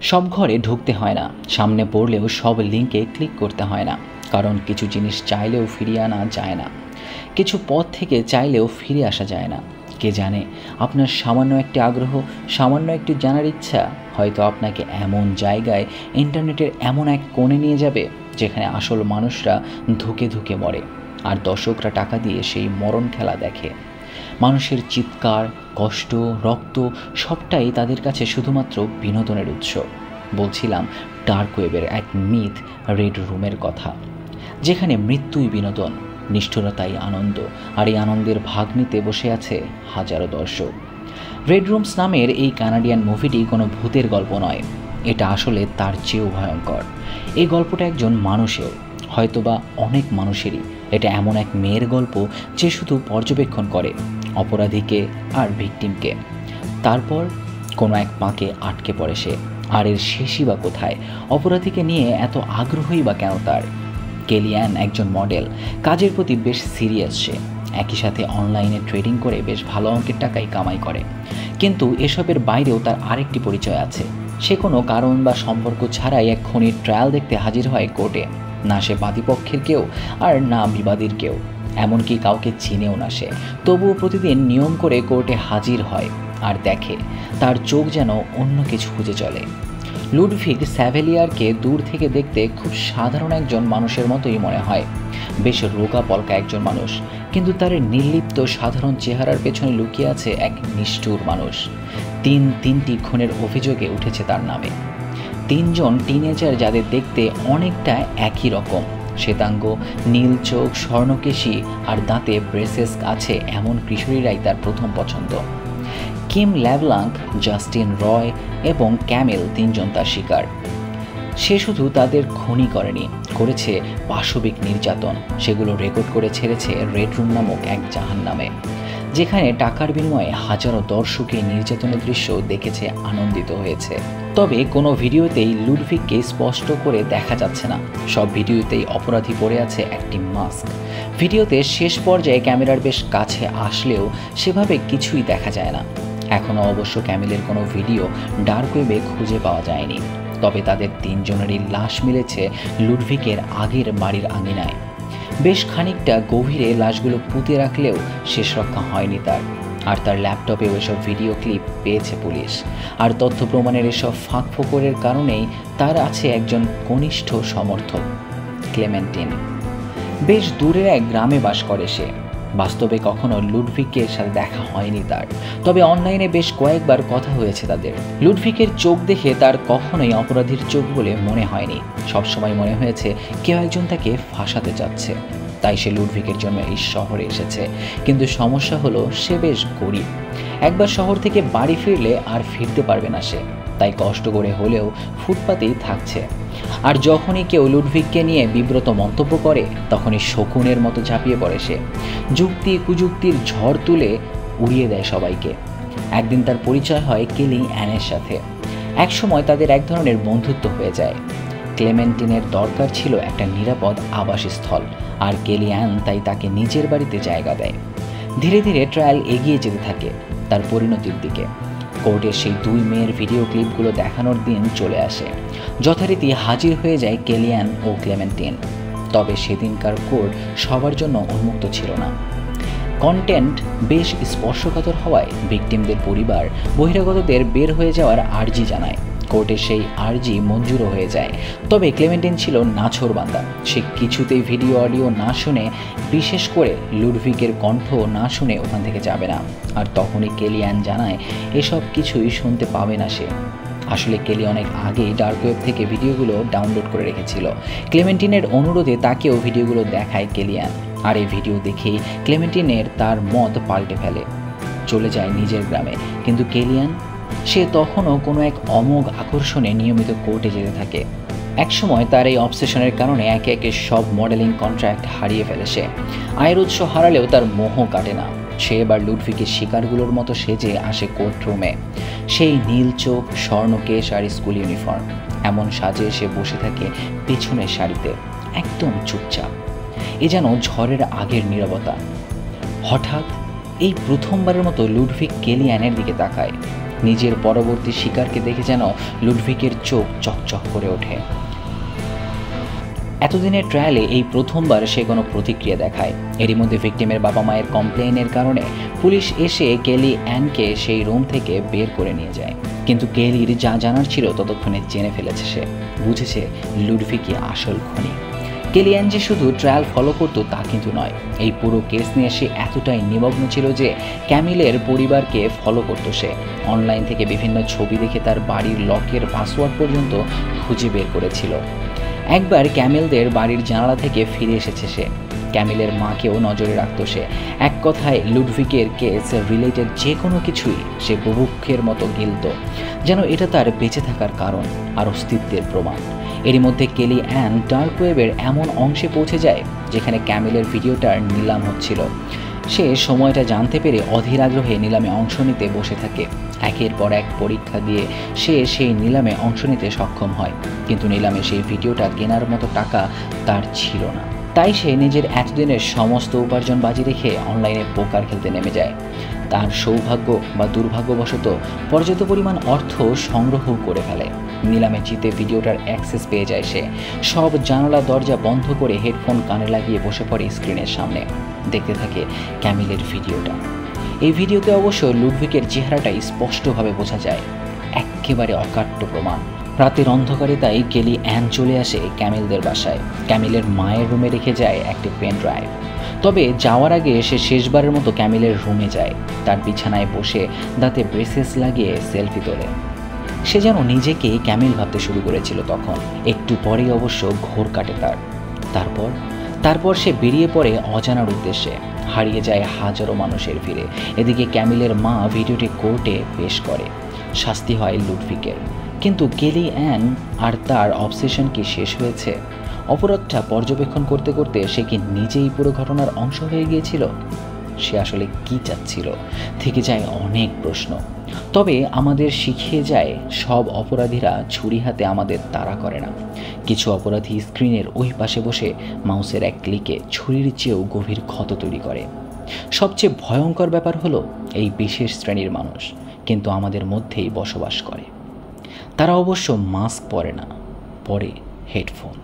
সব ঘরে ঢুকতে হয় না, সামনে পড়লেও সব লিঙ্কে ক্লিক করতে হয় না, কারণ কিছু জিনিস চাইলেও ফিরিয়ে আনা যায় না, কিছু পথ থেকে চাইলেও ফিরে আসা যায় না। কে জানে, আপনার সামান্য একটি আগ্রহ, সামান্য একটু জানার ইচ্ছা হয়তো আপনাকে এমন জায়গায়, ইন্টারনেটের এমন এক কোণে নিয়ে যাবে যেখানে আসল মানুষরা ধুকে ধুকে মরে আর দর্শকরা টাকা দিয়ে সেই মরণ খেলা দেখে। মানুষের চিৎকার, কষ্ট, রক্ত সবটাই তাদের কাছে শুধুমাত্র বিনোদনের উৎস। বলছিলাম ডার্ক ওয়েবের এক মিথ, রেড রুমের কথা, যেখানে মৃত্যুই বিনোদন, নিষ্ঠুরতাই আনন্দ, আর এই আনন্দের ভাগ নিতে বসে আছে হাজারো দর্শক। রেড রুমস নামের এই কানাডিয়ান মুভিটি কোনো ভূতের গল্প নয়, এটা আসলে তার চেয়েও ভয়ঙ্কর। এই গল্পটা একজন মানুষের, হয়তোবা অনেক মানুষেরই। এটা এমন এক মেয়ের গল্প যে শুধু পর্যবেক্ষণ করে অপরাধীকে আর ভিকটিমকে, তারপর কোনো এক পাঁকে আটকে পড়ে সে। আর এর শেষই বা কোথায়? অপরাধীকে নিয়ে এত আগ্রহই বা কেন তার? কেলিয়ান একজন মডেল, কাজের প্রতি বেশ সিরিয়াস সে, একই সাথে অনলাইনে ট্রেডিং করে বেশ ভালো অঙ্কের টাকাই কামাই করে। কিন্তু এসবের বাইরেও তার আরেকটি পরিচয় আছে। সে কোনো কারণ বা সম্পর্ক ছাড়াই এক খুনির ট্রায়াল দেখতে হাজির হয় কোর্টে। না সে বাদীপক্ষের কেউ আর না বিবাদীর কেউ, এমনকি কাউকে চিনেও না সে, তবুও প্রতিদিন নিয়ম করে কোর্টে হাজির হয় আর দেখে তার চোখ যেন অন্য কিছু খুঁজে চলে। লুডভিগ স্যাভেলিয়ারকে দূর থেকে দেখতে খুব সাধারণ একজন মানুষের মতোই মনে হয়, বেশ রোগা পলকা একজন মানুষ, কিন্তু তার নির্লিপ্ত সাধারণ চেহারার পেছনে লুকিয়ে আছে এক নিষ্ঠুর মানুষ। তিনটি খুনের অভিযোগে উঠেছে তার নামে। তিনজন টিনেজার যাদের দেখতে অনেকটা একই রকম, শ্বেতাঙ্গ, নীল চোখ, স্বর্ণকেশী আর দাঁতে ব্রেসেস আছে এমন কিশোরীরাই তার প্রথম পছন্দ। কিম ল্যাভলাঙ্ক, জাস্টিন রয় এবং ক্যামেল তিনজন তার শিকার। সে শুধু তাদের খুনই করেনি, করেছে পাশবিক নির্যাতন। সেগুলো রেকর্ড করে ছেড়েছে রেড রুম নামক এক জাহান্নামে, যেখানে টাকার বিনিময়ে হাজারো দর্শকই নির্যাতনের দৃশ্য দেখেছে, আনন্দিত হয়েছে। তবে কোনো ভিডিওতেই লুডভিগকে স্পষ্ট করে দেখা যাচ্ছে না। সব ভিডিওতেই অপরাধী পরে আছে একটি মাস্ক। ভিডিওতে শেষ পর্যায়ে ক্যামেরার বেশ কাছে আসলেও সেভাবে কিছুই দেখা যায় না। এখনও অবশ্য ক্যামেলের কোনো ভিডিও ডার্ক ওয়েবে খুঁজে পাওয়া যায়নি, তবে তাদের তিনজনেরই লাশ মিলেছে লুডভিগের আগের বাড়ির আঙিনায়। বেশ খানিকটা গভীরে লাশগুলো পুঁতে রাখলেও শেষ রক্ষা হয়নি তার। আর তার ল্যাপটপেও এসব ভিডিও ক্লিপ পেয়েছে পুলিশ। আর তথ্য প্রমাণের এসব ফাঁক ফোকরের কারণেই তার আছে একজন কনিষ্ঠ সমর্থক, ক্লেমেন্টিন। বেশ দূরের এক গ্রামে বাস করে সে। বাস্তবে কখনো লুডভিগের সাথে দেখা হয়নি তার, তবে অনলাইনে বেশ কয়েকবার কথা হয়েছে তাদের। লুডভিগের চোখ দেখে তার কখনোই অপরাধীর চোখ বলে মনে হয়নি, সবসময় মনে হয়েছে কেউ একজন তাকে ফাঁসাতে চাচ্ছে। তাই সে লুডভিগের জন্য এই শহরে এসেছে। কিন্তু সমস্যা হলো সে বেশ গরিব। একবার শহর থেকে বাড়ি ফিরলে আর ফিরতে পারবে না সে, তাই কষ্ট করে হলেও ফুটপাতেই থাকছে। আর যখনই কেউ লুডভিগকে নিয়ে বিব্রত মন্তব্য করে, তখনই শকুনের মতো ঝাঁপিয়ে পড়ে সে, যুক্তি কুযুক্তির ঝড় তুলে উড়িয়ে দেয় সবাইকে। একদিন তার পরিচয় হয় কেলি অ্যানের সাথে। একসময় তাদের এক ধরনের বন্ধুত্ব হয়ে যায়। ক্লেমেন্টিনের দরকার ছিল একটা নিরাপদ আবাসস্থল, আর কেলি অ্যান তাই তাকে নিজের বাড়িতে জায়গা দেয়। ধীরে ধীরে ট্রায়াল এগিয়ে যেতে থাকে তার পরিণতির দিকে। কোর্টের সেই দুই মেয়ের ভিডিও ক্লিপগুলো দেখানোর দিন চলে আসে। যথারীতি হাজির হয়ে যায় কেলিয়ান ও ক্লেমেন্টিন। তবে সেদিনকার কোর্ট সবার জন্য উন্মুক্ত ছিল না। কন্টেন্ট বেশ স্পর্শকাতর হওয়ায় ভিকটিমদের পরিবার বহিরাগতদের বের হয়ে যাওয়ার আর্জি জানায়। কোর্টে সেই আর্জি মঞ্জুরও হয়ে যায়। তবে ক্লেমেন্টিন ছিল নাছোড়বান্দা। সে কিছুতেই ভিডিও অডিও না শুনে, বিশেষ করে লুডভিগের কণ্ঠ না শুনে ওখান থেকে যাবে না। আর তখনই কেলিয়ান জানায় এসব কিছুই শুনতে পাবে না সে। আসলে কেলি অনেক আগেই ডার্ক ওয়েব থেকে ভিডিওগুলো ডাউনলোড করে রেখেছিল। ক্লেমেন্টিনের অনুরোধে তাকেও ভিডিওগুলো দেখায় কেলিয়ান। আর এই ভিডিও দেখেই ক্লেমেন্টিনের তার মত পাল্টে ফেলে, চলে যায় নিজের গ্রামে। কিন্তু কেলিয়ান, সে তখনও কোনো এক অমোঘ আকর্ষণে নিয়মিত কোর্টে যেতে থাকে। একসময় তার এই অবসেশনের কারণে একে একে সব মডেলিং কন্ট্রাক্ট হারিয়ে ফেলে সে। আয়ের উৎস হারালেও তার মোহ কাটে না। সে এবার লুডভিগের শিকারগুলোর মতো সেজে আসে কোর্টরুমে। সেই নীল চোখ, স্বর্ণকেশ আর স্কুল ইউনিফর্ম, এমন সাজে সে বসে থাকে পেছনের সারিতে, একদম চুপচাপ। এ যেন ঝড়ের আগের নীরবতা। হঠাৎ এই প্রথমবারের মতো লুডভিগ কেলিয়ানের দিকে তাকায়। নিজের পরবর্তী শিকারকে দেখে যেন লুডভিকের চোখ চকচক করে ওঠে। এতদিনের ট্রায়ালে এই প্রথমবার সে কোনো প্রতিক্রিয়া দেখায়। এরই মধ্যে ভিকটিমের বাবা মায়ের কমপ্লেইনের কারণে পুলিশ এসে কেলি অ্যানকে সেই রুম থেকে বের করে নিয়ে যায়। কিন্তু কেলির যা জানার ছিল ততক্ষণে জেনে ফেলেছে। সে বুঝেছে লুডভিকই আসল খুনি। কেলি অ্যান যে শুধু ট্রায়াল ফলো করতো তা কিন্তু নয়, এই পুরো কেস নিয়ে সে এতটাই নিমগ্ন ছিল যে ক্যামিলের পরিবারকে ফলো করতো। সে অনলাইন থেকে বিভিন্ন ছবি দেখে তার বাড়ির লকের পাসওয়ার্ড পর্যন্ত খুঁজে বের করেছিল। একবার ক্যামেলদের বাড়ির জানালা থেকে ফিরে এসেছে সে। ক্যামিলের মাকেও নজরে রাখত সে। এক কথায় লুডভিকের কেস রিলেটেড যে কোনো কিছুই সে বুভুক্ষের মতো গিলত, যেন এটা তার বেঁচে থাকার কারণ আর অস্তিত্বের প্রমাণ। এরই মধ্যে কেলি অ্যান ডার্ক ওয়েবের এমন অংশে পৌঁছে যায় যেখানে ক্যামিলের ভিডিওটার নিলাম হচ্ছিল। সে সময়টা জানতে পেরে অধীর আগ্রহে নিলামে অংশ নিতে বসে থাকে। একের পর এক পরীক্ষা দিয়ে সে সেই নিলামে অংশ নিতে সক্ষম হয়, কিন্তু নিলামে সেই ভিডিওটা কেনার মতো টাকা তার ছিল না। তাই সে নিজের এতদিনের সমস্ত উপার্জন বাজি রেখে অনলাইনে পোকার খেলতে নেমে যায়। তার সৌভাগ্য বা দুর্ভাগ্যবশত পর্যাপ্ত পরিমাণ অর্থ সংগ্রহ করে ফেলে। নিলামে জিতে ভিডিওটার অ্যাক্সেস পেয়ে যায় সে। সব জানালা দরজা বন্ধ করে হেডফোন কানে লাগিয়ে বসে পড়ে স্ক্রিনের সামনে। দেখতে থাকে ক্যামিলের ভিডিওটা। এই ভিডিওতে অবশ্য লুডভিকের চেহারাটাই স্পষ্টভাবে বোঝা যায়, একেবারে অকাট্য প্রমাণ। রাতের অন্ধকারে তাই কেলি অ্যান চলে আসে ক্যামিলদের বাসায়। ক্যামিলের মায়ের রুমে রেখে যায় একটি পেন ড্রাইভ। তবে যাওয়ার আগে সে শেষবারের মতো ক্যামিলের রুমে যায়। তার বিছানায় বসে দাঁতে ব্রেসেস লাগিয়ে সেলফি তোলে। সে যেন নিজেকে ক্যামিল ভাবতে শুরু করেছিল তখন। একটু পরেই অবশ্য ঘোর কাটে তার। তারপর সে বেরিয়ে পড়ে অজানার উদ্দেশ্যে। হারিয়ে যায় হাজারো মানুষের ভিড়ে। এদিকে ক্যামিলের মা ভিডিওটি কোর্টে পেশ করে। শাস্তি হয় লুডভিকের। কিন্তু কেলি অ্যান আর তার অবসেশন কি শেষ হয়েছে? অপরাধটা পর্যবেক্ষণ করতে করতে সে কি নিজেই পুরো ঘটনার অংশ হয়ে গিয়েছিল? সে আসলে কি চাচ্ছিল থেকে যায় অনেক প্রশ্ন। তবে আমাদের শিখিয়ে যায় সব অপরাধীরা ছুরি হাতে আমাদের তাড়া করে না। কিছু অপরাধী স্ক্রিনের ওই পাশে বসে মাউসের এক ক্লিকে ছুরির চেয়েও গভীর ক্ষত তৈরি করে। সবচেয়ে ভয়ঙ্কর ব্যাপার হলো এই বিশেষ শ্রেণীর মানুষ কিন্তু আমাদের মধ্যেই বসবাস করে। তারা অবশ্য মাস্ক পরে না, পরে হেডফোন।